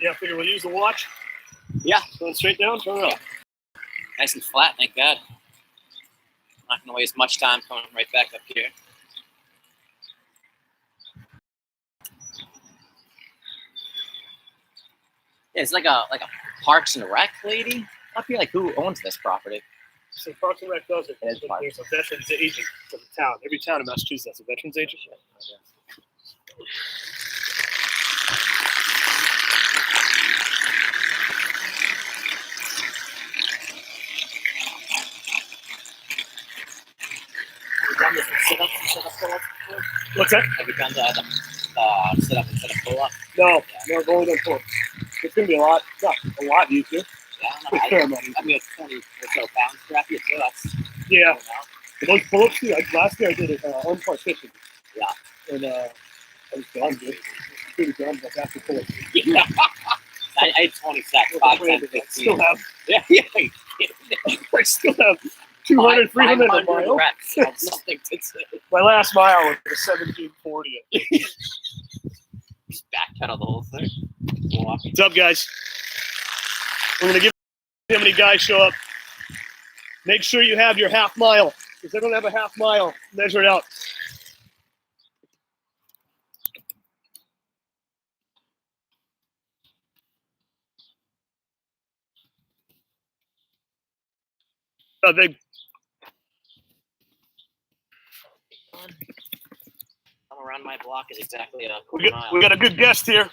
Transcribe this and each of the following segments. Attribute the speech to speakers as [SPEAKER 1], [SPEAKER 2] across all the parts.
[SPEAKER 1] Yeah, I figure we'll use the watch.
[SPEAKER 2] Yeah.
[SPEAKER 1] Going straight down, turn it up.
[SPEAKER 2] Nice and flat, thank God. Not going to waste much time coming right back up here. Yeah, it's like a Parks and Rec lady up here. Like, who owns this property?
[SPEAKER 1] So Parks and Rec does it.
[SPEAKER 2] It is
[SPEAKER 1] But
[SPEAKER 2] Parks.
[SPEAKER 1] there's a veterans agent for the town. Every town in Massachusetts has a veterans agent. What's that?
[SPEAKER 2] Have you done the sit up instead of pull up?
[SPEAKER 1] No, we've only done 4. It's going to be a lot. Not a lot easier.
[SPEAKER 2] Yeah,
[SPEAKER 1] It's a fair amount.
[SPEAKER 2] I mean, it's 20 or so pounds scrappy, so that's,
[SPEAKER 1] Yeah. But those pull-ups, too, last year I did it unpartitioned.
[SPEAKER 2] Yeah.
[SPEAKER 1] And I was done, dude. Pretty done, but after pull-ups.
[SPEAKER 2] Yeah. I had 20 sets, 5, 10, 15.
[SPEAKER 1] Still have,
[SPEAKER 2] Yeah.
[SPEAKER 1] I still have 200, 300 on my own.
[SPEAKER 2] reps. That's nothing to say.
[SPEAKER 1] My last mile was a 1740.
[SPEAKER 2] Just backpedal the whole thing. Walking.
[SPEAKER 1] What's up, guys? We're going to give how many guys show up. Make sure you have your half mile. If they don't have a half mile, measure it out. Big.
[SPEAKER 2] Come around my block is exactly a
[SPEAKER 1] We
[SPEAKER 2] mile.
[SPEAKER 1] got a good guest here.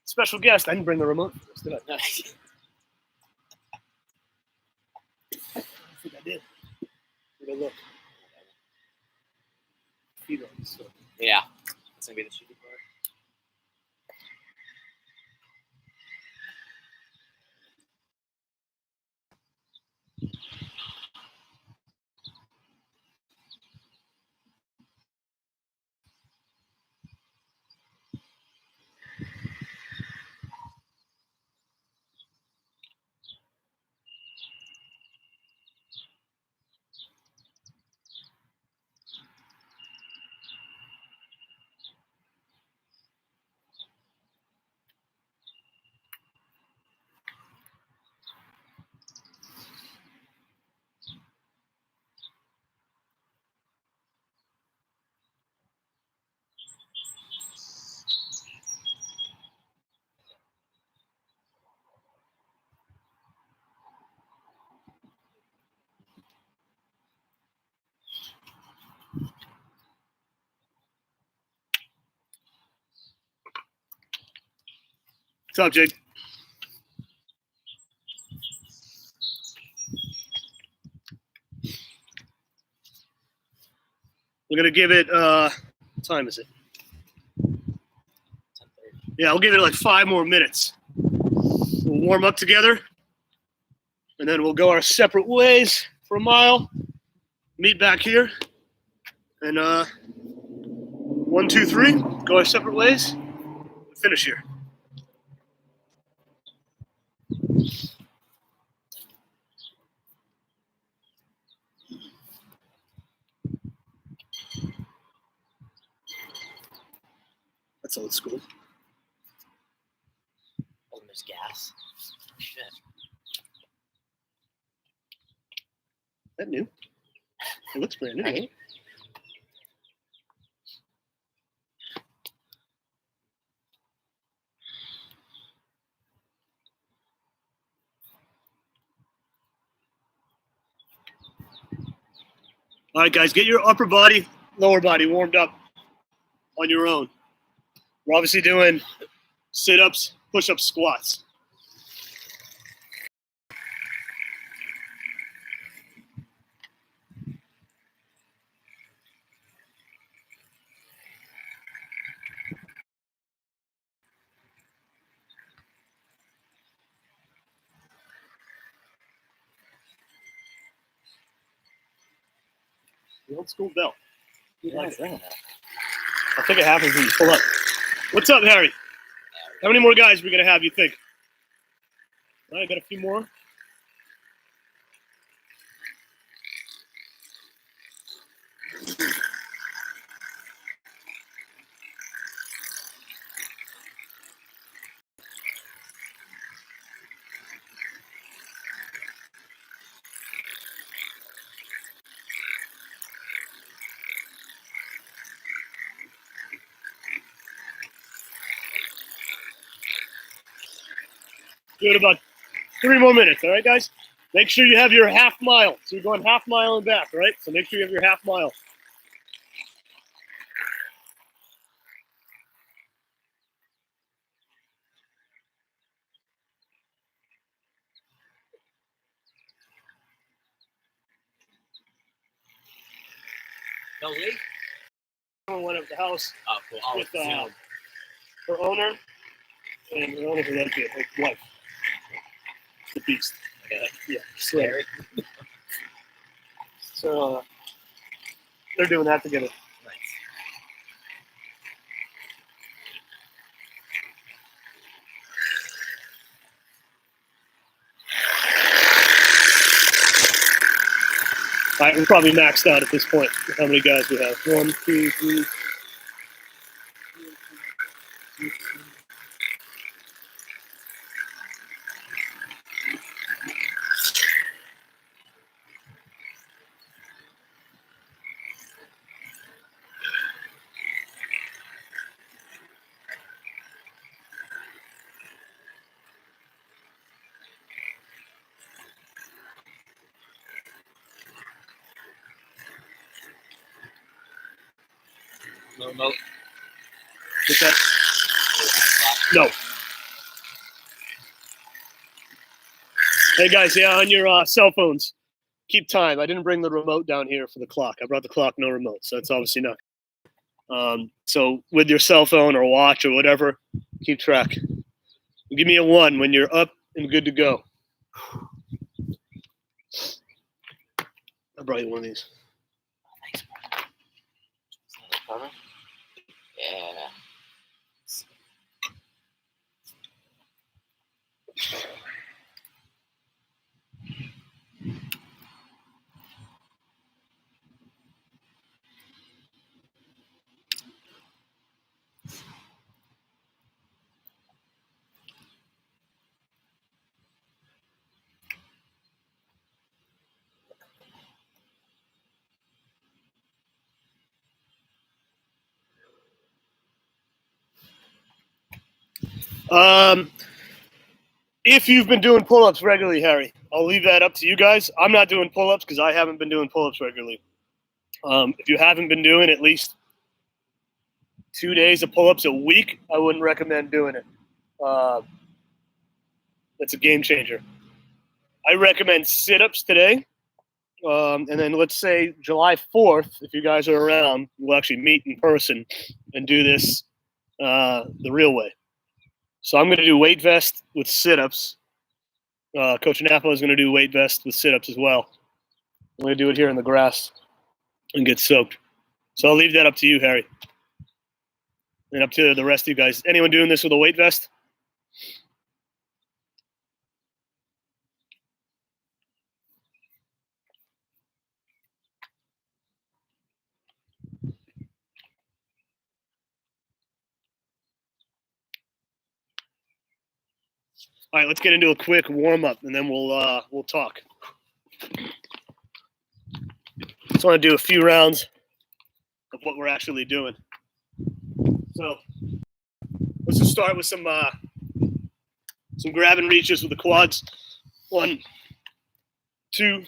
[SPEAKER 1] Special guest. I didn't bring the remote for this, did I? I think I did. We're gonna look. So.
[SPEAKER 2] Yeah. That's going to be the shitty part.
[SPEAKER 1] What's up, Jake? We're gonna give it. What time is it?
[SPEAKER 2] 10:30.
[SPEAKER 1] Yeah, we'll give it like 5 more minutes. We'll warm up together, and then we'll go our separate ways for a mile. Meet back here, and 1, 2, 3, go our separate ways. Finish here. That's old school.
[SPEAKER 2] Oh, there's gas. Shit.
[SPEAKER 1] That new? It looks brand new, right? All right, guys, get your upper body, lower body warmed up on your own. We're obviously doing sit-ups, push-ups, squats. The old school bell.
[SPEAKER 2] Yeah,
[SPEAKER 1] I think it happens when you pull up. What's up, Harry? How many more guys are we going to have, you think? All right, got a few more. Do it about 3 more minutes, all right, guys? Make sure you have your half mile. So you're going half mile and back, all right? So make sure you have your half mile.
[SPEAKER 2] No league?
[SPEAKER 1] Someone went up to the house
[SPEAKER 2] Oh, cool. Oh,
[SPEAKER 1] with
[SPEAKER 2] Zoom.
[SPEAKER 1] her owner, and her owner's a lesbian, her wife. The beast. Yeah,
[SPEAKER 2] Scary.
[SPEAKER 1] So they're doing that together.
[SPEAKER 2] Nice.
[SPEAKER 1] All right, we're probably maxed out at this point with how many guys we have. 1, 2, 3.
[SPEAKER 2] No remote.
[SPEAKER 1] Get that? No. Hey guys, yeah, on your cell phones, keep time. I didn't bring the remote down here for the clock. I brought the clock, no remote, so it's obviously not. So with your cell phone or watch or whatever, keep track. Give me a 1 when you're up and good to go. I brought you one of these.
[SPEAKER 2] Cover? Yeah.
[SPEAKER 1] If you've been doing pull-ups regularly, Harry, I'll leave that up to you guys. I'm not doing pull-ups because I haven't been doing pull-ups regularly. If you haven't been doing at least 2 days of pull-ups a week, I wouldn't recommend doing it. It's a game changer. I recommend sit-ups today. And then let's say July 4th, if you guys are around, we'll actually meet in person and do this the real way. So I'm going to do weight vest with sit-ups. Coach Napa is going to do weight vest with sit-ups as well. I'm going to do it here in the grass and get soaked. So I'll leave that up to you, Harry. And up to the rest of you guys. Anyone doing this with a weight vest? All right, let's get into a quick warm-up, and then we'll talk. Just want to do a few rounds of what we're actually doing. So let's just start with some grab and reaches with the quads. 1, 2,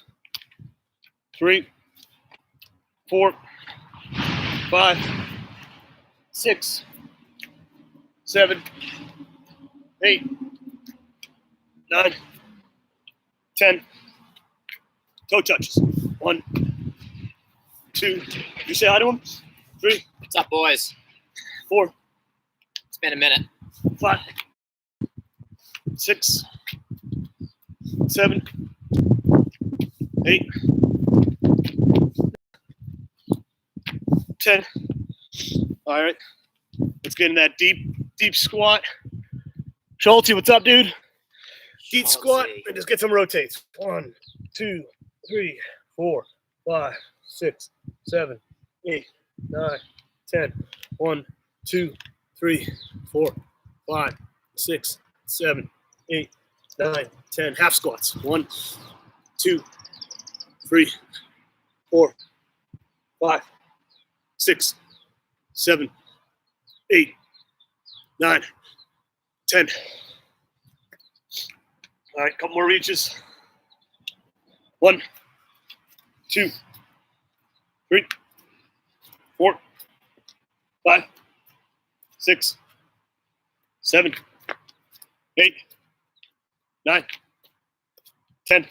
[SPEAKER 1] 3, 4, 5, 6, 7, 8, 9, 10. Toe touches. 1, 2. You say hi to him? 3,
[SPEAKER 2] What's up, boys?
[SPEAKER 1] 4,
[SPEAKER 2] It's been a minute.
[SPEAKER 1] 5, 6, 7, 8, 10. All right. Let's get in that deep squat. Schulte, what's up, dude? Deep squat and just get some rotates. 1, 2, 3, 4, 5, 6, 7, 8, 9, 10. 1, 2, 3, 4, 5, 6, 7, 8, 9, 10. Half squats. 1, 2, 3, 4, 5, 6, 7, 8, 9, 10. All right, couple more reaches. 1, 2, 3, 4, 5, 6, 7, 8, 9, 10.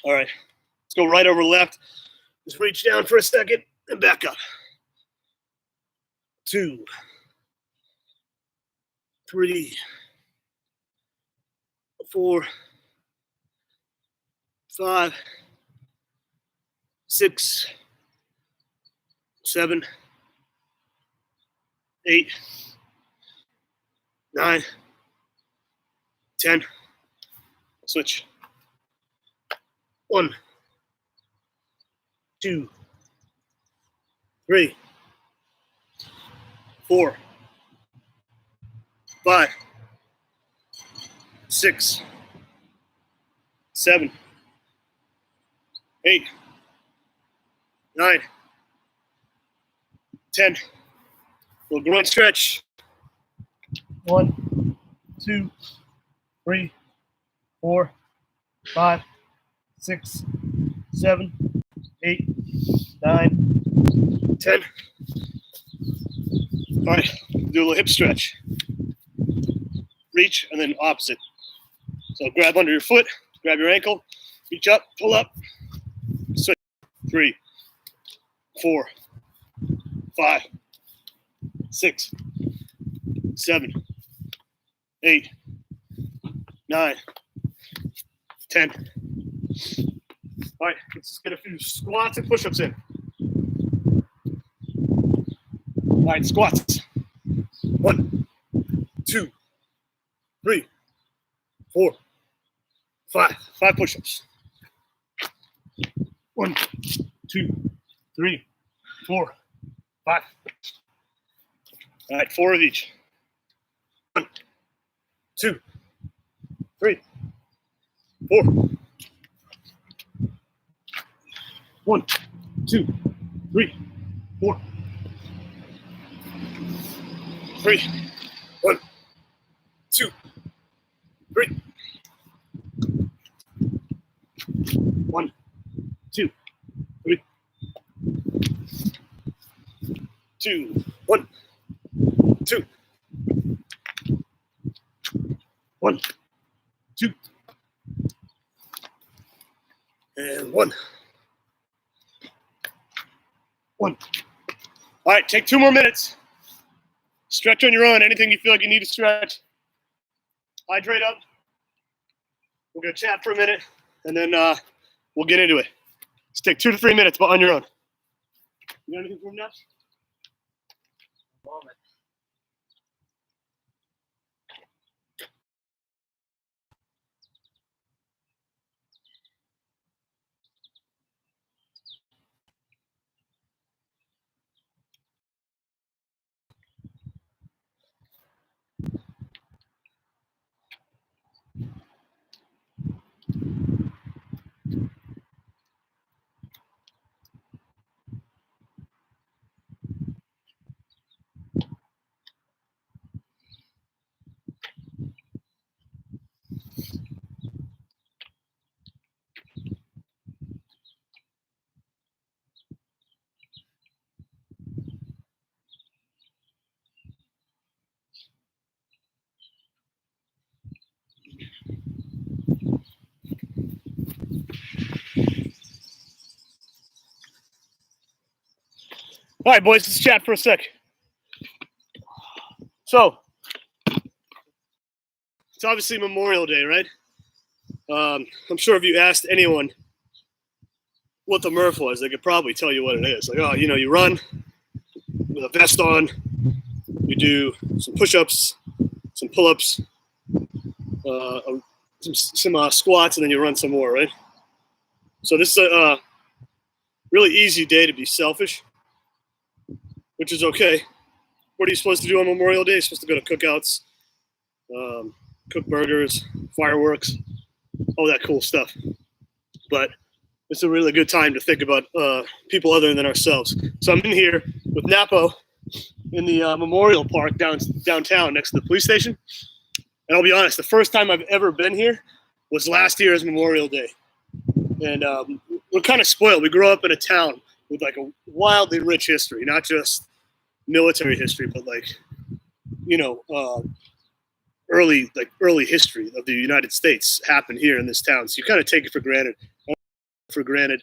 [SPEAKER 1] All right, let's go right over left. Just reach down for a second and back up. 2, 3, 4, 5, 6, 7, 8, 9, 10. Switch. 1, 2, 3, 4, 5, 6, 7, 8, 9, 10. Little groin stretch. 1, 2, 3, 4, 5, 6, 7, 8, 9, 10. All right, do a little hip stretch. Reach and then opposite. So grab under your foot, grab your ankle, reach up, pull up, switch. 3, 4, 5, 6, 7, 8, 9, 10. All right, let's get a few squats and push-ups in. All right, squats. 1, 2, 3, 4, 5. 5 push-ups. 1, 2, 3, 4, 5. All right, 4 of each. 1, 2, 3, 4. 1, 2, 3, 4. 3, 1, 2, 3. 1, 2, 3. 2, 1, 2. 1, 2. And 1. 1. All right, take 2 more minutes. Stretch on your own. Anything you feel like you need to stretch. Hydrate up. We're going to chat for a minute, and then we'll get into it. Just take 2 to 3 minutes, but on your own. You got anything for him, Naps? All right, boys, let's chat for a sec. So, it's obviously Memorial Day, right? I'm sure if you asked anyone what the Murph was, they could probably tell you what it is. Like, oh, you know, you run with a vest on, you do some push-ups, some pull-ups, some squats, and then you run some more, right? So this is a really easy day to be selfish, which is okay. What are you supposed to do on Memorial Day? You're supposed to go to cookouts, cook burgers, fireworks, all that cool stuff. But it's a really good time to think about people other than ourselves. So I'm in here with Napo in the Memorial Park downtown next to the police station. And I'll be honest, the first time I've ever been here was last year's Memorial Day. And we're kind of spoiled. We grew up in a town with like a wildly rich history, not just military history, but like, you know, early history of the United States happened here in this town. So you kind of take it for granted.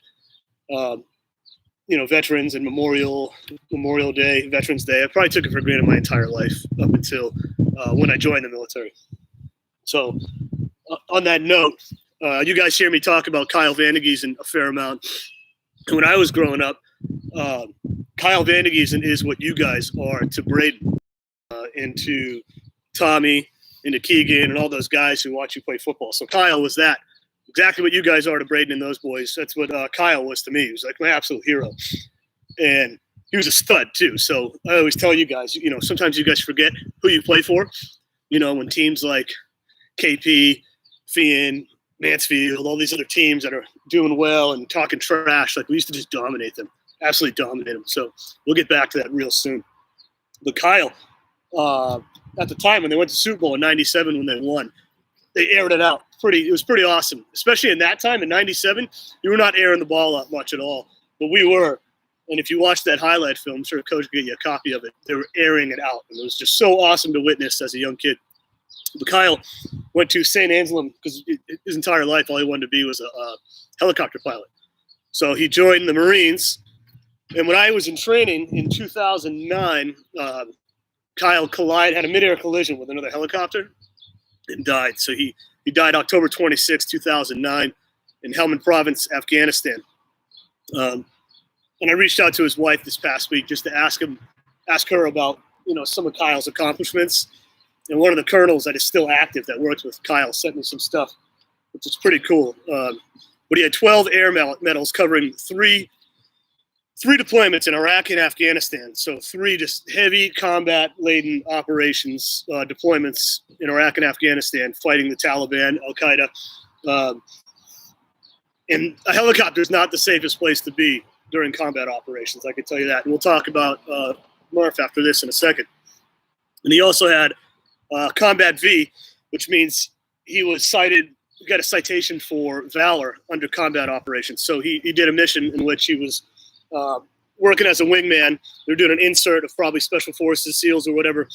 [SPEAKER 1] You know, veterans and Memorial Day, Veterans Day. I probably took it for granted my entire life up until when I joined the military. So on that note, you guys hear me talk about Kyle Vandegiesen a fair amount. And when I was growing up, Kyle Vandegiesen is what you guys are to Braden, and to Tommy, and to Keegan, and all those guys who watch you play football. So Kyle was that. Exactly what you guys are to Braden and those boys. That's what Kyle was to me. He was like my absolute hero. And he was a stud too. So I always tell you guys, you know, sometimes you guys forget who you play for. You know, when teams like KP, Fian, Mansfield, all these other teams that are doing well and talking trash, like we used to just dominate them, absolutely dominate them. So we'll get back to that real soon. But Kyle, at the time when they went to Super Bowl in '97 when they won, they aired it out. It was pretty awesome, especially in that time in '97. You were not airing the ball out much at all, but we were. And if you watch that highlight film, I'm sure Coach could get you a copy of it. They were airing it out, and it was just so awesome to witness as a young kid. But Kyle went to St. Anselm because his entire life all he wanted to be was a helicopter pilot. So he joined the Marines. And when I was in training in 2009, Kyle had a midair collision with another helicopter and died. So he died October 26, 2009 in Helmand Province, Afghanistan. And I reached out to his wife this past week just to ask her about, you know, some of Kyle's accomplishments. And one of the colonels that is still active that works with Kyle sent me some stuff, which is pretty cool. But he had 12 air medals covering three deployments in Iraq and Afghanistan. So 3 just heavy combat-laden operations, deployments in Iraq and Afghanistan, fighting the Taliban, Al-Qaeda. And a helicopter is not the safest place to be during combat operations, I can tell you that. And we'll talk about Murph after this in a second. And he also had Combat V, which means he got a citation for valor under combat operations. So he did a mission in which he was working as a wingman. They're doing an insert of probably Special Forces, SEALs, or whatever,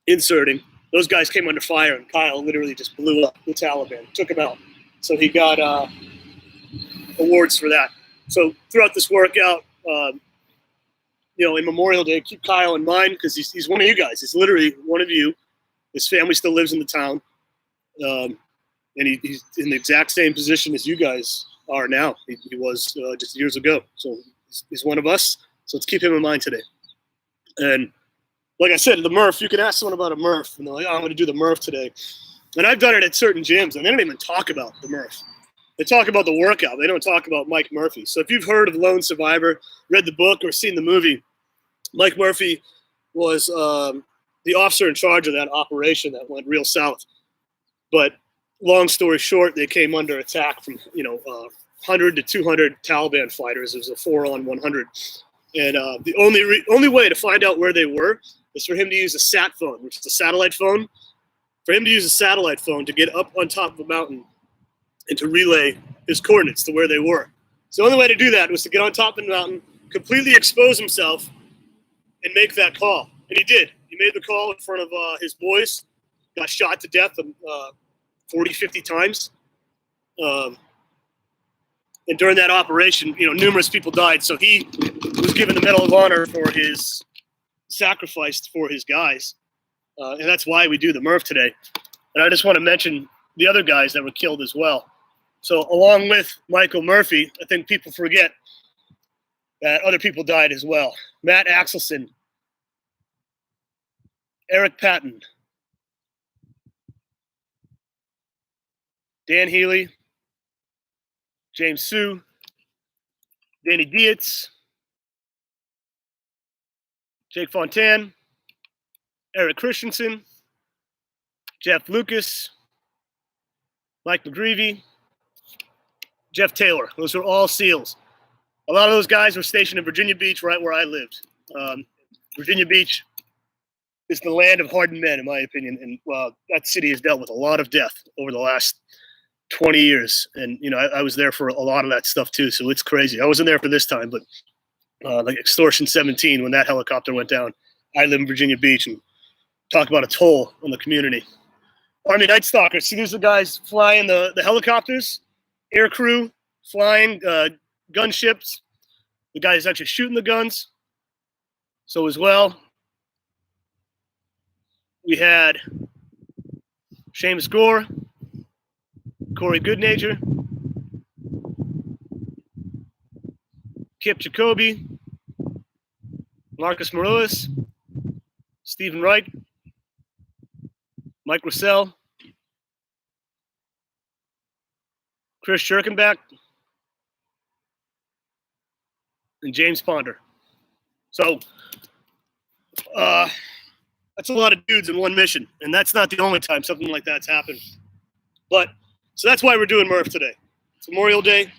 [SPEAKER 1] inserting. Those guys came under fire, and Kyle literally just blew up the Taliban, took him out. So he got awards for that. So throughout this workout, you know, in Memorial Day, keep Kyle in mind because he's one of you guys. He's literally one of you. His family still lives in the town, and he's in the exact same position as you guys are now. He was just years ago. So he's one of us. So let's keep him in mind today. And like I said, the Murph, you can ask someone about a Murph, and they're like, oh, I'm going to do the Murph today. And I've done it at certain gyms, and they don't even talk about the Murph. They talk about the workout. They don't talk about Mike Murphy. So if you've heard of Lone Survivor, read the book, or seen the movie, Mike Murphy was the officer in charge of that operation that went real south. But long story short, they came under attack from 100 to 200 Taliban fighters. It was a 4-on-100, and the only way to find out where they were is for him to use a sat phone, which is a satellite phone. For him to use a satellite phone to get up on top of a mountain and to relay his coordinates to where they were. So the only way to do that was to get on top of the mountain, completely expose himself, and make that call. And he did. He made the call in front of his boys, got shot to death 40, 50 times. And during that operation, you know, numerous people died. So he was given the Medal of Honor for his sacrifice for his guys. And that's why we do the Murph today. And I just want to mention the other guys that were killed as well. So along with Michael Murphy, I think people forget that other people died as well. Matt Axelson, Eric Patton, Dan Healy, James Sue, Danny Dietz, Jake Fontaine, Eric Christensen, Jeff Lucas, Mike McGreevy, Jeff Taylor. Those are all SEALs. A lot of those guys were stationed in Virginia Beach, right where I lived. Virginia Beach is the land of hardened men, in my opinion. And that city has dealt with a lot of death over the last 20 years. And, I was there for a lot of that stuff too. So it's crazy. I wasn't there for this time, but like Extortion 17, when that helicopter went down, I live in Virginia Beach, and talk about a toll on the community. Army Night Stalkers. See, these are the guys flying the helicopters, air crew, flying gunships. The guys actually shooting the guns. So as well, we had Seamus Gore, Corey Goodnature, Kip Jacoby, Marcus Maruis, Stephen Wright, Mike Russell, Chris Scherkenbach, and James Ponder. So that's a lot of dudes in one mission, and that's not the only time something like that's happened. But so that's why we're doing Murph today. It's Memorial Day.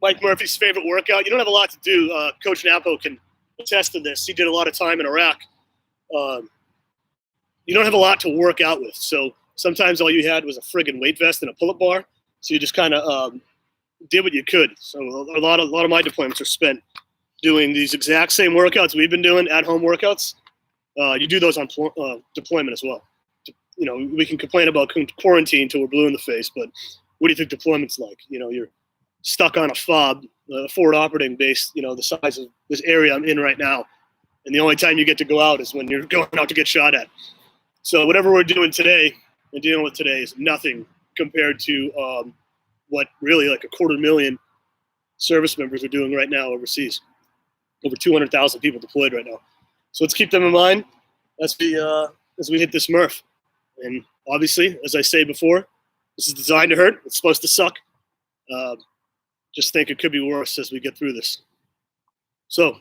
[SPEAKER 1] Mike Murphy's favorite workout. You don't have a lot to do. Coach Napo can attest to this. He did a lot of time in Iraq. You don't have a lot to work out with. So sometimes all you had was a friggin' weight vest and a pull-up bar. So you just kind of did what you could. So a lot of my deployments are spent doing these exact same workouts we've been doing, at-home workouts. You do those on deployment as well. We can complain about quarantine until we're blue in the face, but what do you think deployment's like? You're stuck on a FOB, forward operating base, the size of this area I'm in right now. And the only time you get to go out is when you're going out to get shot at. So whatever we're doing today and dealing with today is nothing compared to what really like 250,000 service members are doing right now overseas. Over 200,000 people deployed right now. So let's keep them in mind as we hit this Murph. And obviously, as I say before, this is designed to hurt. It's supposed to suck. Just think it could be worse as we get through this. So,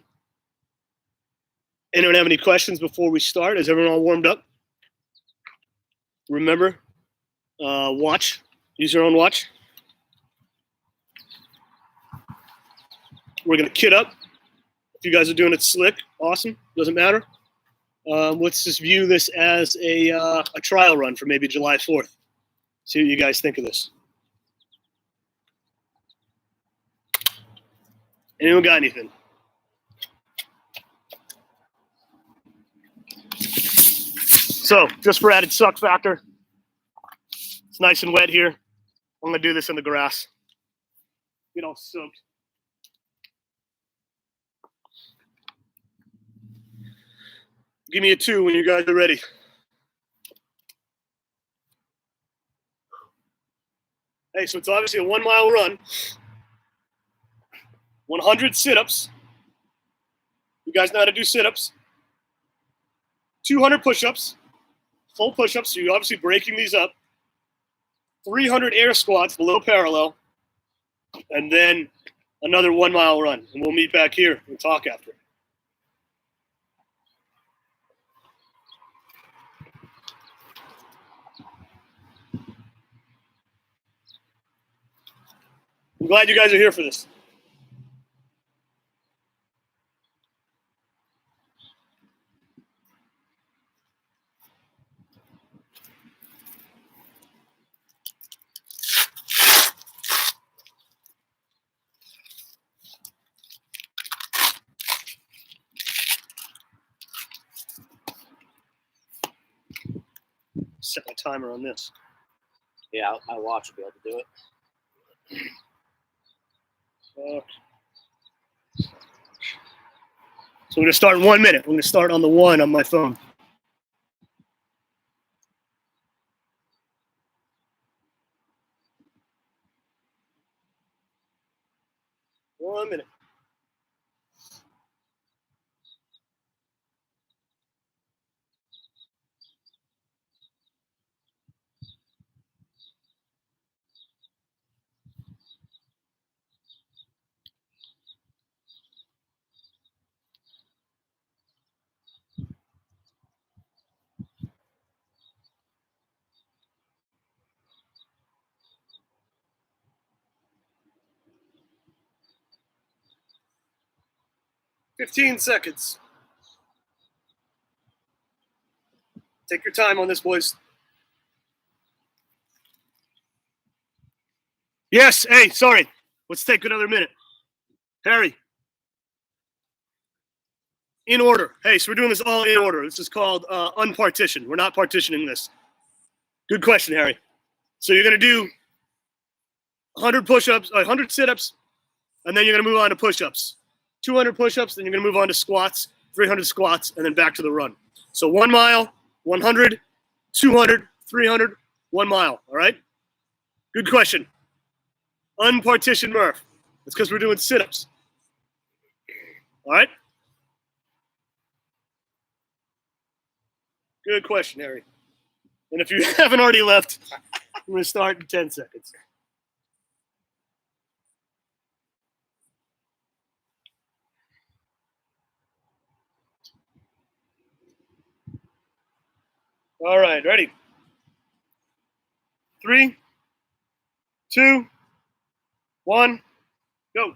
[SPEAKER 1] anyone have any questions before we start? Is everyone all warmed up? Remember, watch. Use your own watch. We're going to kit up. If you guys are doing it slick, awesome. Doesn't matter. Let's just view this as a trial run for maybe July 4th. See what you guys think of this. Anyone got anything? So, just for added suck factor, it's nice and wet here. I'm going to do this in the grass. Get all soaked. Give me a 2 when you guys are ready. Hey, so it's obviously a 1 mile run. 100 sit-ups. You guys know how to do sit-ups. 200 push-ups. Full push-ups, so you're obviously breaking these up. 300 air squats below parallel. And then another 1 mile run. And we'll meet back here and talk after. I'm glad you guys are here for this. Set my timer on this.
[SPEAKER 2] Yeah, my watch will be able to do it.
[SPEAKER 1] So we're going to start in 1 minute. We're going to start on the 1 on my phone. One minute. $15 seconds. Take your time on this, boys. Yes. Hey, sorry. Let's take another minute. Harry. In order. Hey, so we're doing this all in order. This is called unpartitioned. We're not partitioning this. Good question, Harry. So you're going to do 100 push-ups, 100 sit-ups, and then you're going to move on to push-ups. 200 push-ups, then you're going to move on to squats, 300 squats, and then back to the run. So 1 mile, 100, 200, 300, 1 mile. All right? Good question. Unpartitioned Murph. It's because we're doing sit-ups. All right? Good question, Harry. And if you haven't already left, I'm going to start in 10 seconds. All right, ready? 3, 2, 1, go.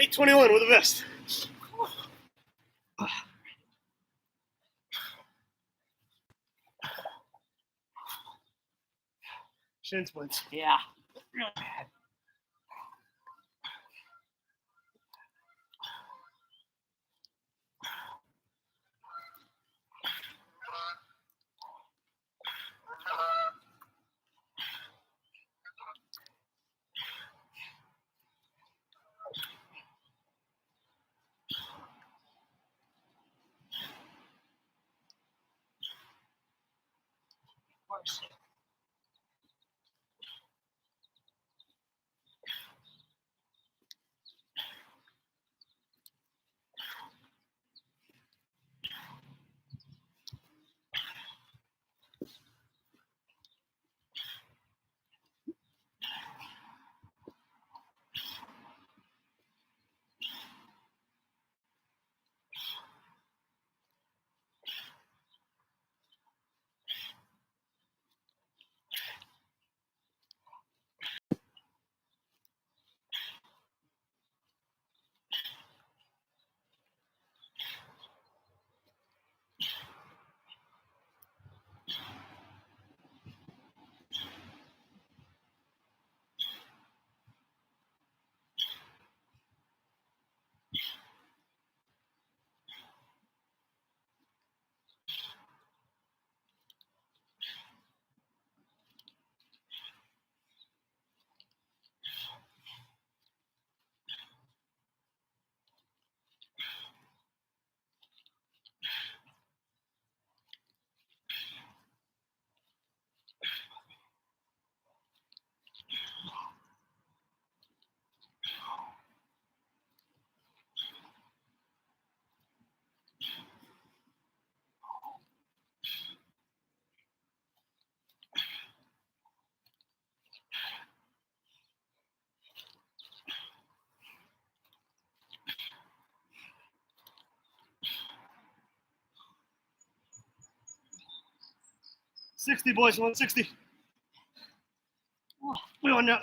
[SPEAKER 1] 8:21 with a vest. Shin splints.
[SPEAKER 2] Yeah. Really bad. Worse.
[SPEAKER 1] $60, boys, 160. We on now.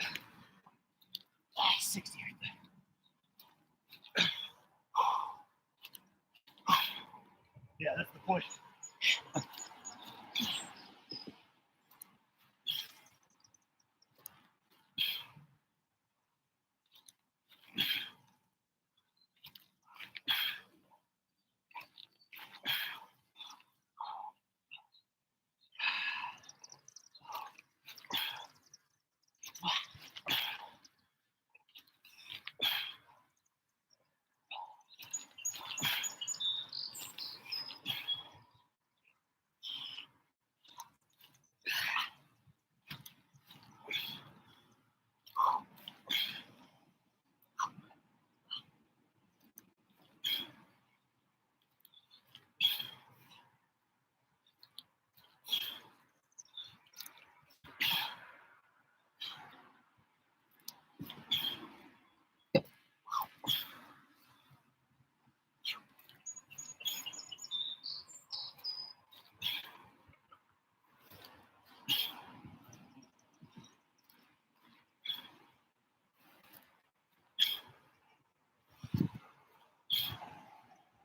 [SPEAKER 2] 60 right there.
[SPEAKER 1] Yeah, that's the point.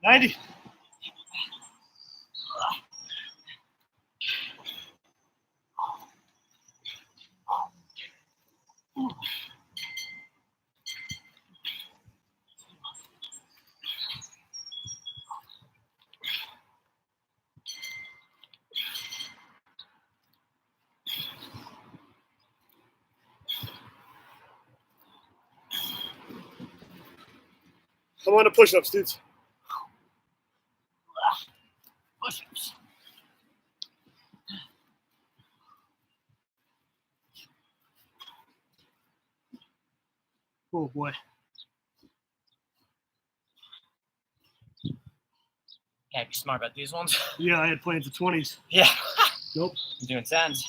[SPEAKER 1] $90. I'm on to push-ups, dudes.
[SPEAKER 2] Push-ups.
[SPEAKER 1] Oh boy.
[SPEAKER 2] Gotta be smart about these ones.
[SPEAKER 1] Yeah, I had plans of 20s.
[SPEAKER 2] Yeah.
[SPEAKER 1] Nope.
[SPEAKER 2] I'm doing sense.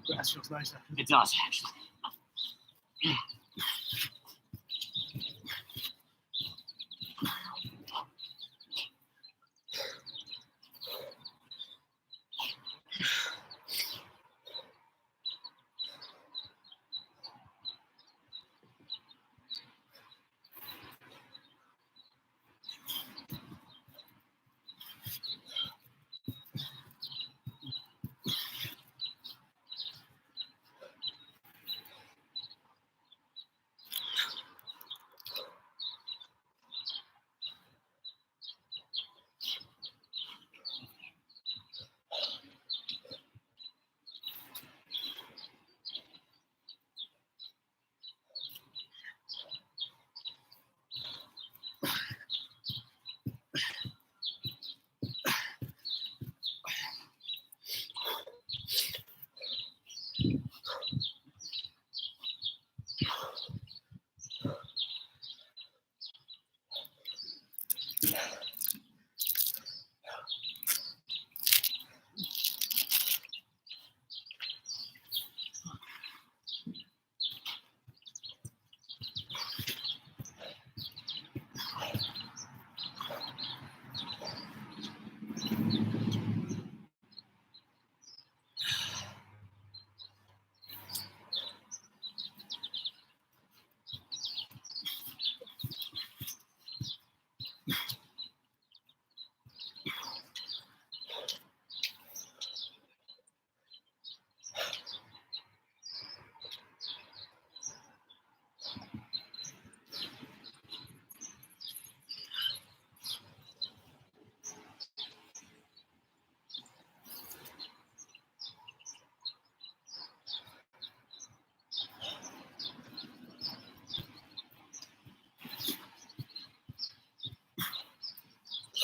[SPEAKER 1] Grass feels nice after
[SPEAKER 2] It does, actually.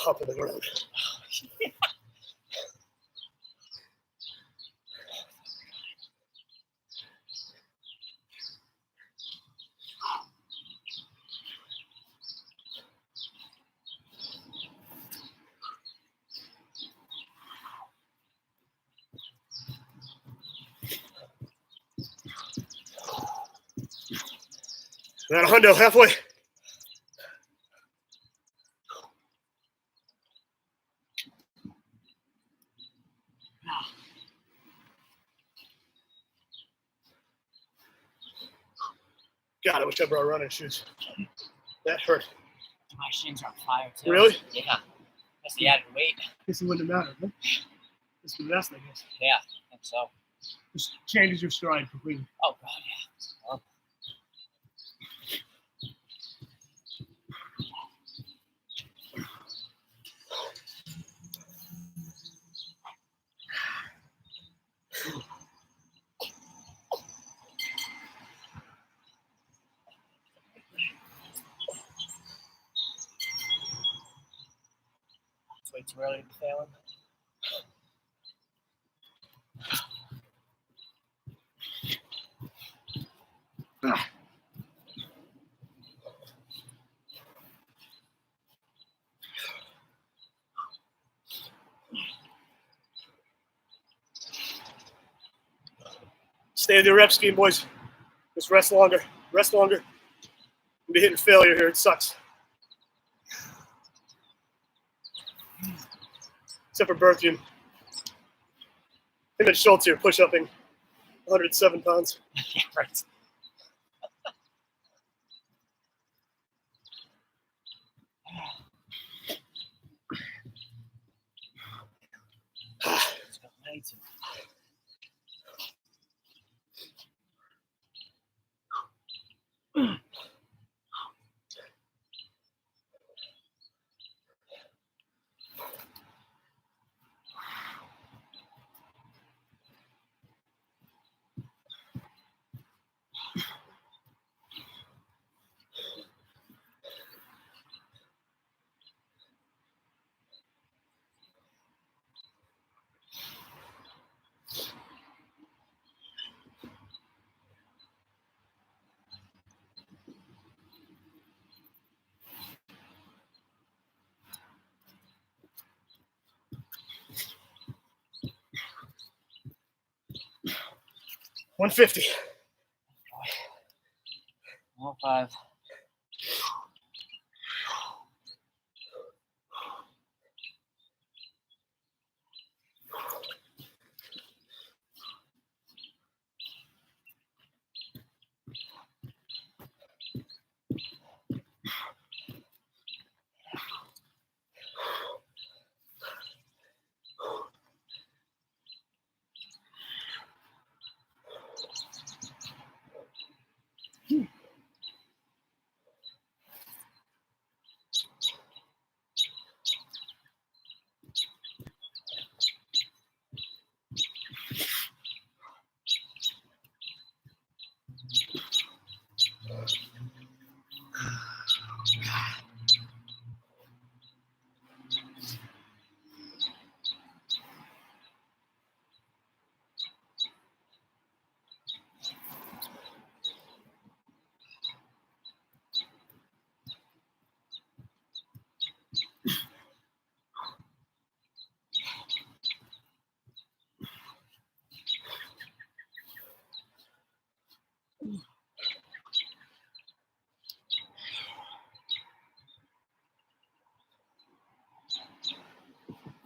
[SPEAKER 1] Hop in the ground. That hundo halfway. God, I wish I brought running shoes. That hurt.
[SPEAKER 2] My shins are on fire, too.
[SPEAKER 1] Really?
[SPEAKER 2] Yeah. That's the added weight.
[SPEAKER 1] Guess it wouldn't have mattered, huh? It's the best, I guess.
[SPEAKER 2] Yeah, I think so.
[SPEAKER 1] Just changes your stride completely.
[SPEAKER 2] Oh, God, yeah. Oh. It's way too early to be failing.
[SPEAKER 1] Stay with your rep scheme, boys. Just rest longer. Rest longer. You'll be hitting failure here. It sucks. Except for Berthium. Him and Schultz here push-upping 107 pounds.
[SPEAKER 2] Yeah, right. Let's go, 92.
[SPEAKER 1] 150.
[SPEAKER 2] 105.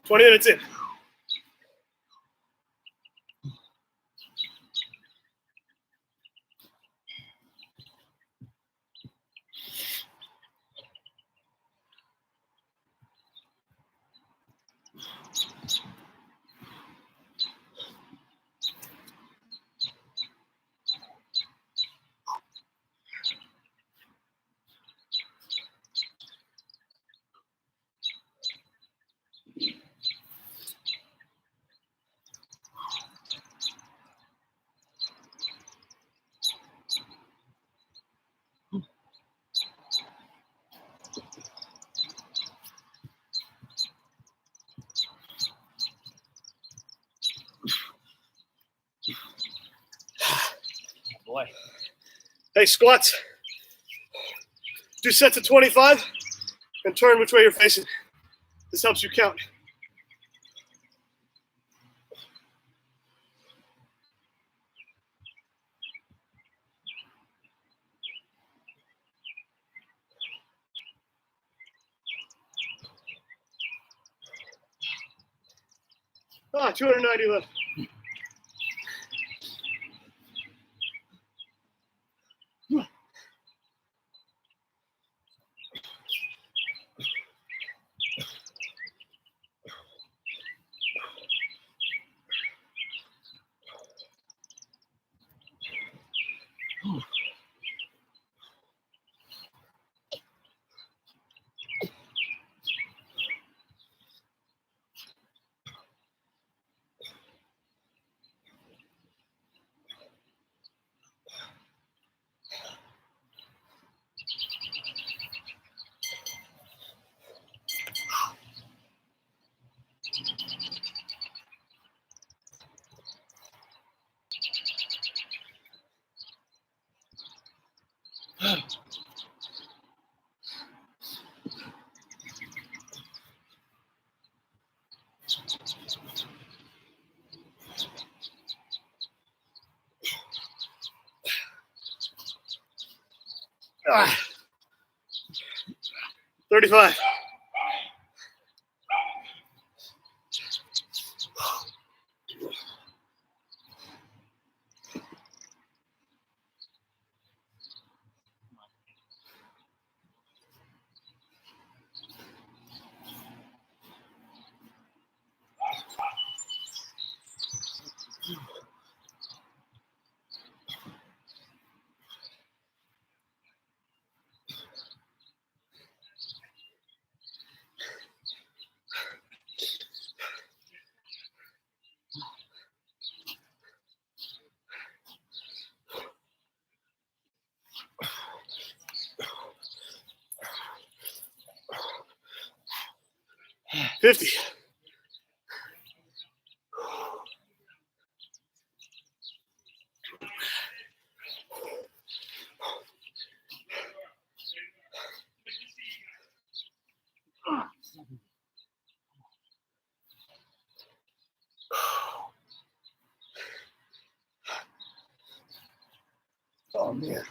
[SPEAKER 1] Twenty minutes in.
[SPEAKER 2] Boy.
[SPEAKER 1] Hey, squats. 2 sets of 25 and turn which way you're facing. This helps you count. Ah, 290 left. Ah, 35. $50. Oh, man.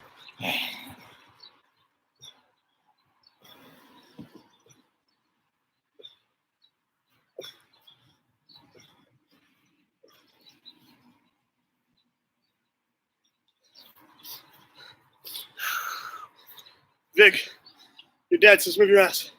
[SPEAKER 1] Vic, your dad says move your ass.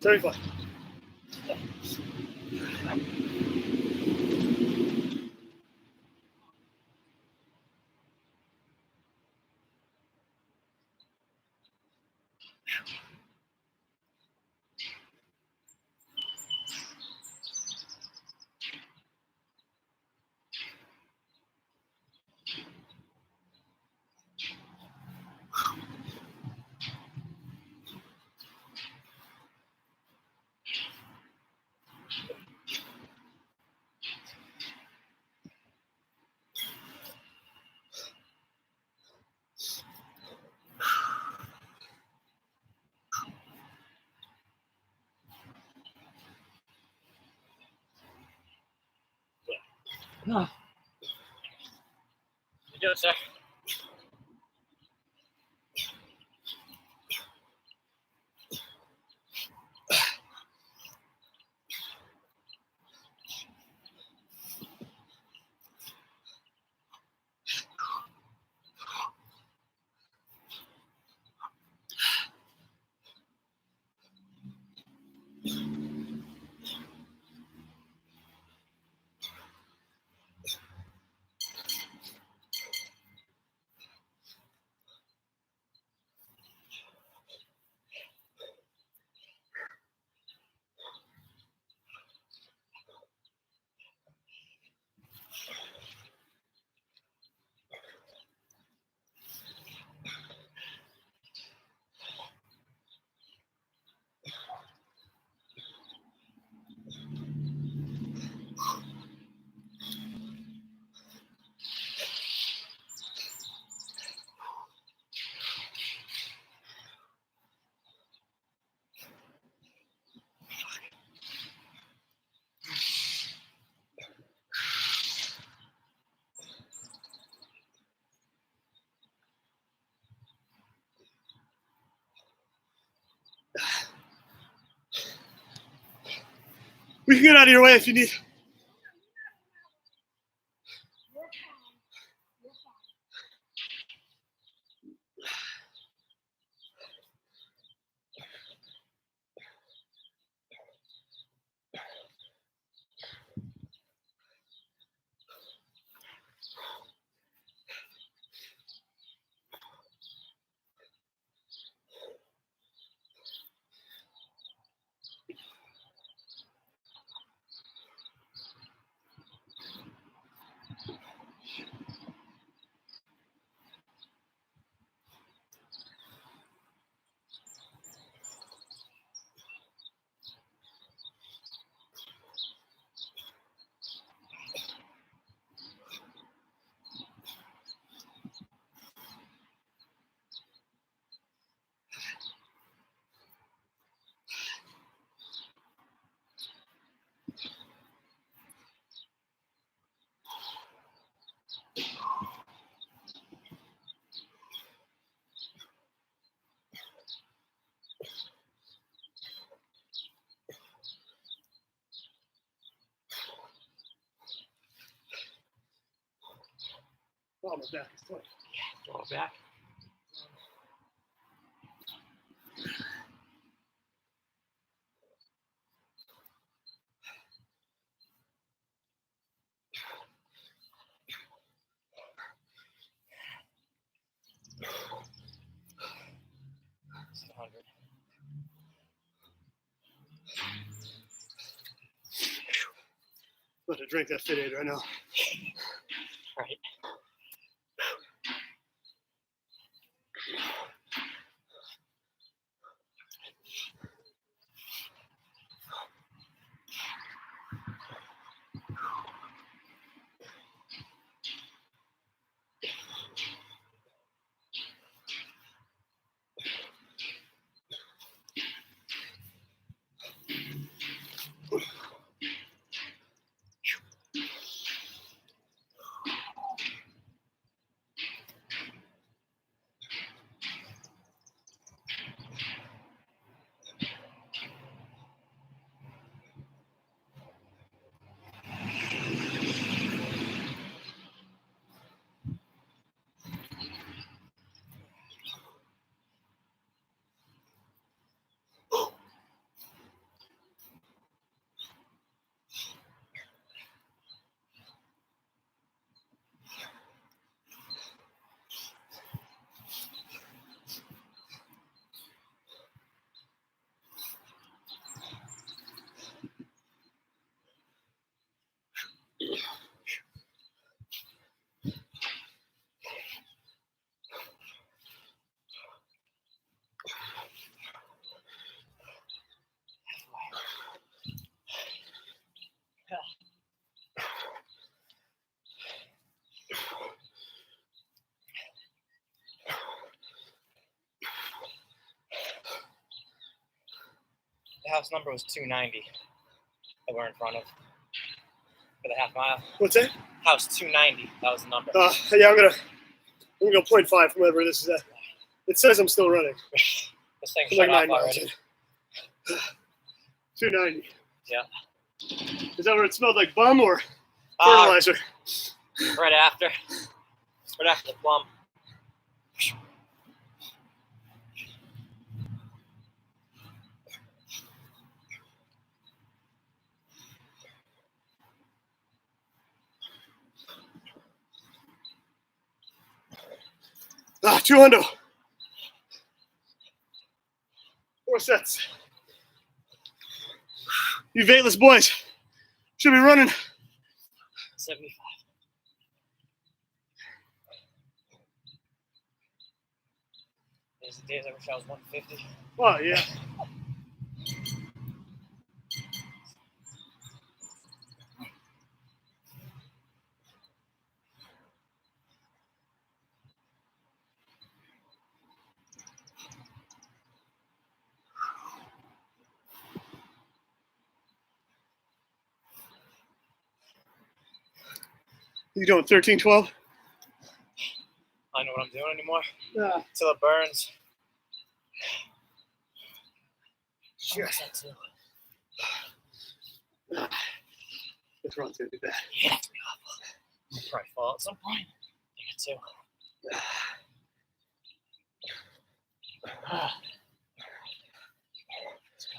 [SPEAKER 1] Very fine.
[SPEAKER 2] You do it, sir.
[SPEAKER 1] We can get out of your way if you need. Oh, my back is tight.
[SPEAKER 2] Throw it back.
[SPEAKER 1] drink that Fit Aid right now.
[SPEAKER 2] Right. The house number was 290 that we're in front of for the half mile.
[SPEAKER 1] What's that?
[SPEAKER 2] House 290, that was the number.
[SPEAKER 1] Yeah, I'm gonna go 0.5 from whatever this is at. It says I'm still running.
[SPEAKER 2] This thing
[SPEAKER 1] It's
[SPEAKER 2] shut
[SPEAKER 1] like
[SPEAKER 2] off
[SPEAKER 1] 9 miles
[SPEAKER 2] already.
[SPEAKER 1] in. 290.
[SPEAKER 2] Yeah.
[SPEAKER 1] Is that where it smelled like bum or
[SPEAKER 2] Uh,
[SPEAKER 1] fertilizer?
[SPEAKER 2] right after the plum.
[SPEAKER 1] 200. 4 sets. You Vegas boys should be running.
[SPEAKER 2] 75. There's the days I wish I was 150.
[SPEAKER 1] Oh, yeah. You doing 13, 12?
[SPEAKER 2] I know what I'm doing anymore.
[SPEAKER 1] Yeah.
[SPEAKER 2] Till it burns.
[SPEAKER 1] Yes.
[SPEAKER 2] That's it.
[SPEAKER 1] This run's gonna be bad.
[SPEAKER 2] Yeah, it's gonna be awful. I'll probably fall at some point. I think it too. Let's go.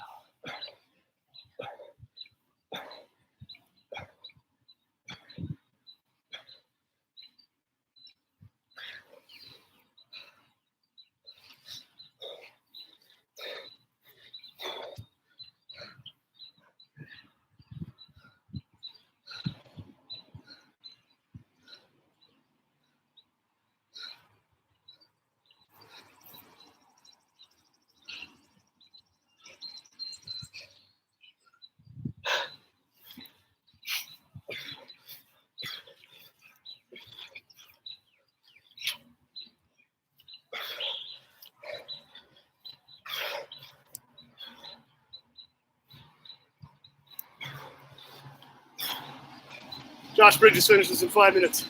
[SPEAKER 1] Josh Bridges finishes in 5 minutes.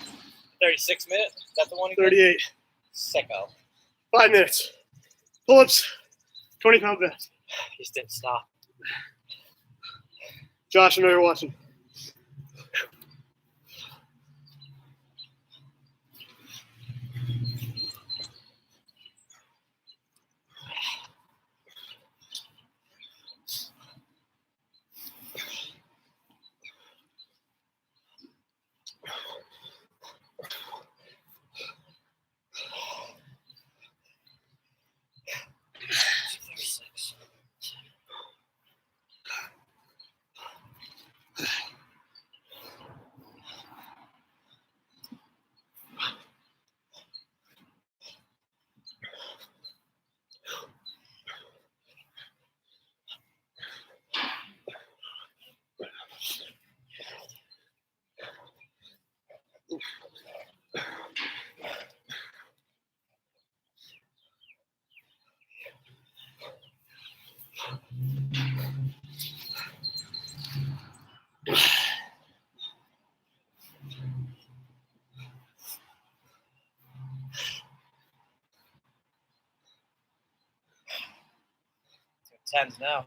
[SPEAKER 2] 36 minutes? Is that the one?
[SPEAKER 1] 38.
[SPEAKER 2] Sicko.
[SPEAKER 1] 5 minutes. Pull-ups, 20-pound vest.
[SPEAKER 2] He just didn't stop.
[SPEAKER 1] Josh, I know you're watching.
[SPEAKER 2] tens now.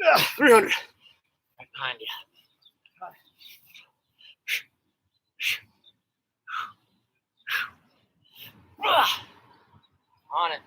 [SPEAKER 1] Yeah, 300.
[SPEAKER 2] Right behind you. On it.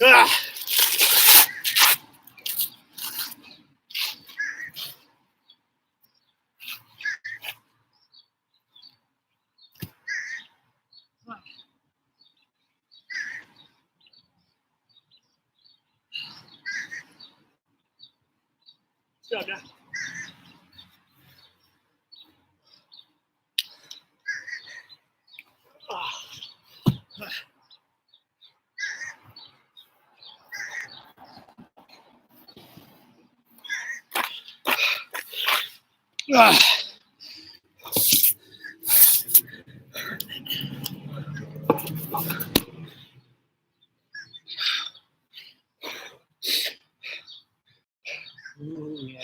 [SPEAKER 1] Ah. Good job, Dad. Ah.
[SPEAKER 2] Ooh, yeah.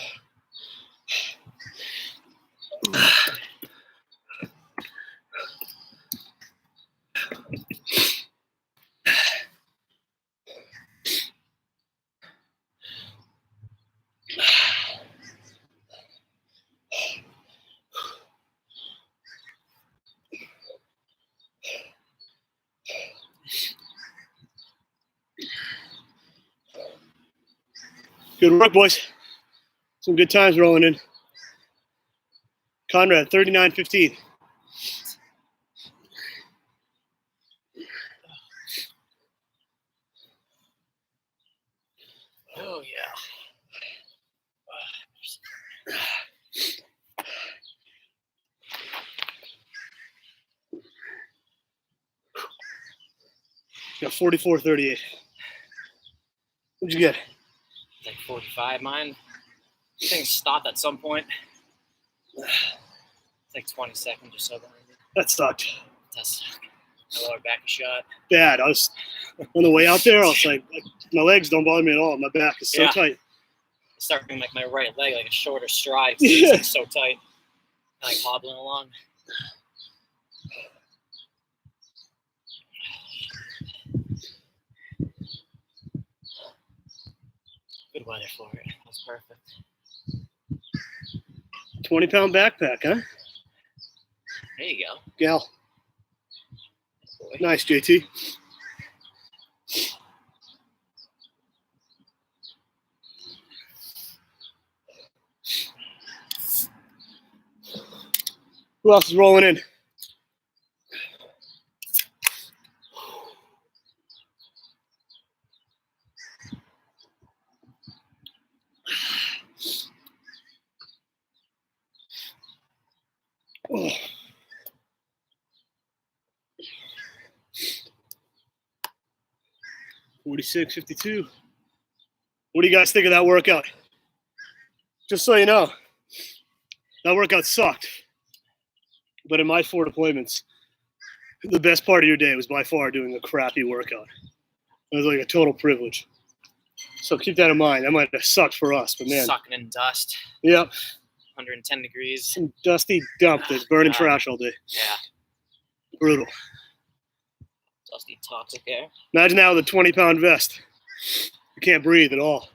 [SPEAKER 1] Good work, boys. Some good times rolling in. Conrad, 39:15.
[SPEAKER 2] Oh, yeah.
[SPEAKER 1] Got 44:38. What'd you get?
[SPEAKER 2] It's like 45 mine. Things stopped at some point. It's like 20 seconds or so behind me.
[SPEAKER 1] That sucked.
[SPEAKER 2] That's my lower back is shot.
[SPEAKER 1] Bad. I was on the way out there. I was like, my legs don't bother me at all. My back is so
[SPEAKER 2] Yeah.
[SPEAKER 1] tight.
[SPEAKER 2] I started doing like my right leg like a shorter stride.
[SPEAKER 1] Yeah.
[SPEAKER 2] It's like so tight. Like hobbling along. Good weather for it. That's perfect.
[SPEAKER 1] 20-pound backpack, huh?
[SPEAKER 2] There you go.
[SPEAKER 1] Gal.
[SPEAKER 2] Boy.
[SPEAKER 1] Nice, JT. Who else is rolling in? Oh. $46.52. What do you guys think of that workout? Just so you know, that workout sucked. But in my 4 deployments, the best part of your day was by far doing a crappy workout. It was like a total privilege. So keep that in mind. That might have sucked for us, but man.
[SPEAKER 2] Sucking in dust.
[SPEAKER 1] Yep.
[SPEAKER 2] 110 degrees.
[SPEAKER 1] Some dusty dump that's burning
[SPEAKER 2] God.
[SPEAKER 1] trash all day.
[SPEAKER 2] Yeah.
[SPEAKER 1] Brutal.
[SPEAKER 2] Dusty toxic air.
[SPEAKER 1] Imagine now with a 20-pound vest. You can't breathe at all.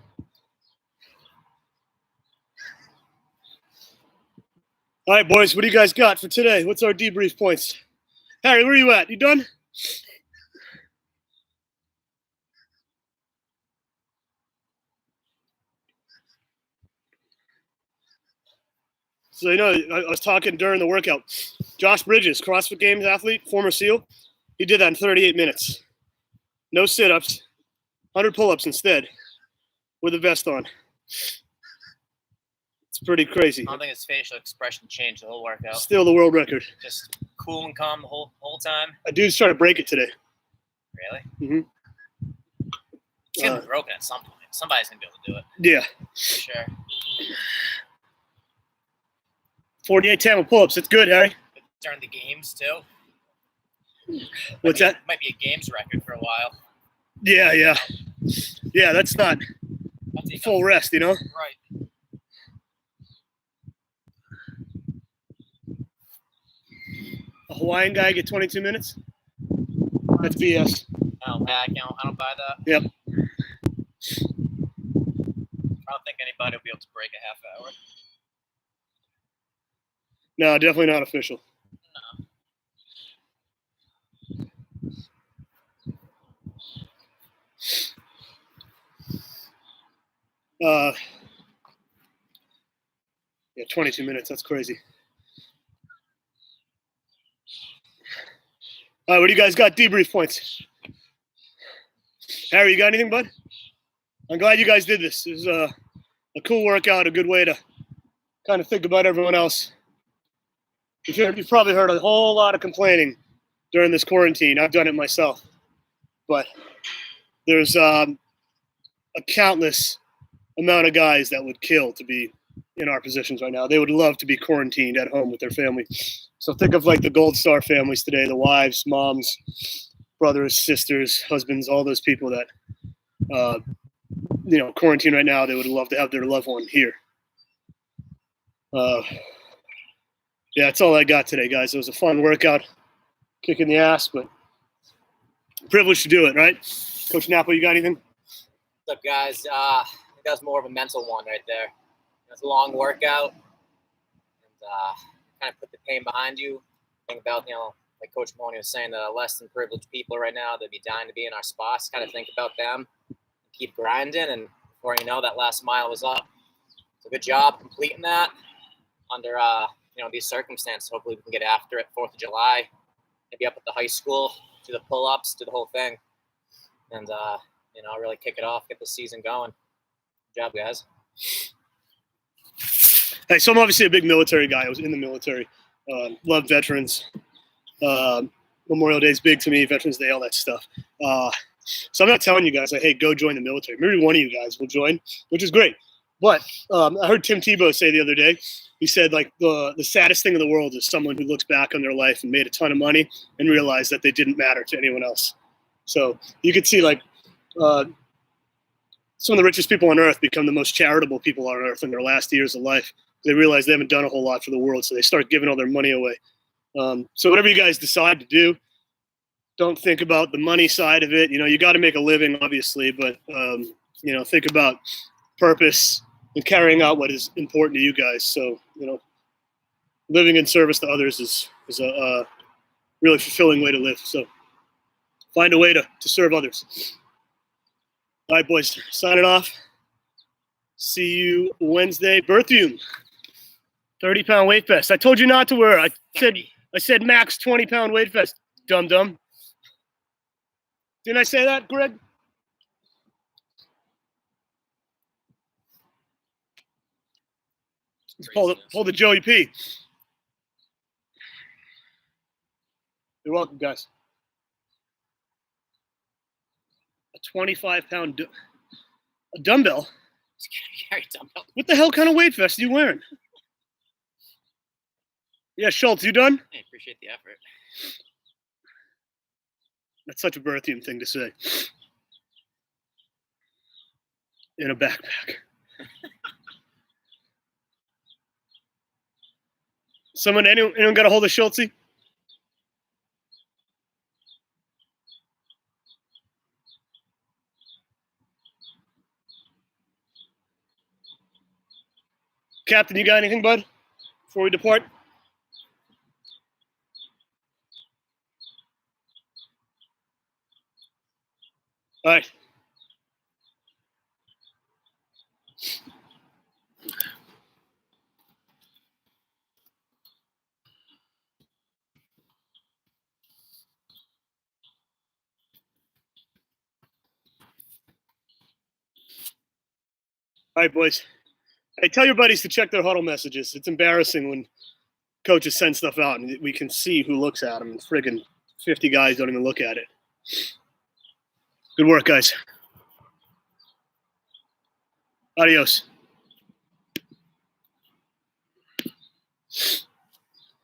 [SPEAKER 1] All right, boys, what do you guys got for today? What's our debrief points? Harry, where are you at? You done? So, I was talking during the workout. Josh Bridges, CrossFit Games athlete, former SEAL. He did that in 38 minutes. No sit-ups, 100 pull-ups instead, with a vest on. It's pretty crazy.
[SPEAKER 2] I don't think his facial expression changed the whole workout.
[SPEAKER 1] Still the world record.
[SPEAKER 2] Just cool and calm the whole time.
[SPEAKER 1] A dude's trying to break it today.
[SPEAKER 2] Really?
[SPEAKER 1] Mm-hmm.
[SPEAKER 2] It's gonna be broken at some point. Somebody's gonna be able to do it.
[SPEAKER 1] Yeah.
[SPEAKER 2] For sure.
[SPEAKER 1] 48 Tamil pull-ups. That's good, Harry.
[SPEAKER 2] During the games too.
[SPEAKER 1] What's that?
[SPEAKER 2] Might be a games record for a while.
[SPEAKER 1] Yeah. Yeah, that's not
[SPEAKER 2] That's
[SPEAKER 1] full rest,
[SPEAKER 2] Right.
[SPEAKER 1] A Hawaiian guy get 22 minutes? That's BS.
[SPEAKER 2] I don't buy that.
[SPEAKER 1] Yep.
[SPEAKER 2] I don't think anybody will be able to break a half hour.
[SPEAKER 1] No, definitely not official.
[SPEAKER 2] No.
[SPEAKER 1] Yeah, 22 minutes. That's crazy. All right, what do you guys got? Debrief points. Harry, you got anything, bud? I'm glad you guys did this. This is a cool workout, a good way to kind of think about everyone else. You've probably heard a whole lot of complaining during this quarantine. I've done it myself. But there's a countless amount of guys that would kill to be in our positions right now. They would love to be quarantined at home with their family. So think of like the Gold Star families today, the wives, moms, brothers, sisters, husbands, all those people that, quarantine right now. They would love to have their loved one here. Yeah, that's all I got today, guys. It was a fun workout, kick in the ass, but privileged to do it, right? Coach Napo, you got anything?
[SPEAKER 2] What's up, guys? I think that was more of a mental one right there. It was a long workout, and kind of put the pain behind you. Think about, like Coach Maloney was saying, the less than privileged people right now, they'd be dying to be in our spots. Kind of think about them, keep grinding, and before you know, that last mile was up. So good job completing that under these circumstances. Hopefully we can get after it 4th of July, maybe up at the high school, do the pull-ups, do the whole thing, and really kick it off, get the season going. Good job, guys.
[SPEAKER 1] Hey, so I'm obviously a big military guy. I was in the military. Love veterans. Memorial Day is big to me. Veterans Day, all that stuff. So I'm not telling you guys, like, hey, go join the military. Maybe one of you guys will join, which is great. But I heard Tim Tebow say the other day, he said, like, the saddest thing in the world is someone who looks back on their life and made a ton of money and realized that they didn't matter to anyone else. So you could see, like, some of the richest people on earth become the most charitable people on earth in their last years of life. They realize they haven't done a whole lot for the world, so they start giving all their money away. So whatever you guys decide to do, don't think about the money side of it. You got to make a living, obviously, but, think about purpose and carrying out what is important to you guys. So, living in service to others is a really fulfilling way to live. So find a way to serve others. All right, boys, signing off. See you Wednesday. Berthium, 30-pound weight vest. I told you not to wear it. I said max 20-pound weight vest, dum-dum. Didn't I say that, Greg? Pull the Joey P. You're welcome, guys. A 25-pound dumbbell.
[SPEAKER 2] Carry dumbbell.
[SPEAKER 1] What the hell kind of weight vest are you wearing? Yeah, Schultz, you done?
[SPEAKER 2] I appreciate the effort.
[SPEAKER 1] That's such a Berthium thing to say. In a backpack. Anyone got a hold of Schultz? Captain, you got anything, bud, before we depart? All right. All right, boys. Hey, tell your buddies to check their huddle messages. It's embarrassing when coaches send stuff out and we can see who looks at them. And friggin' 50 guys don't even look at it. Good work, guys. Adios.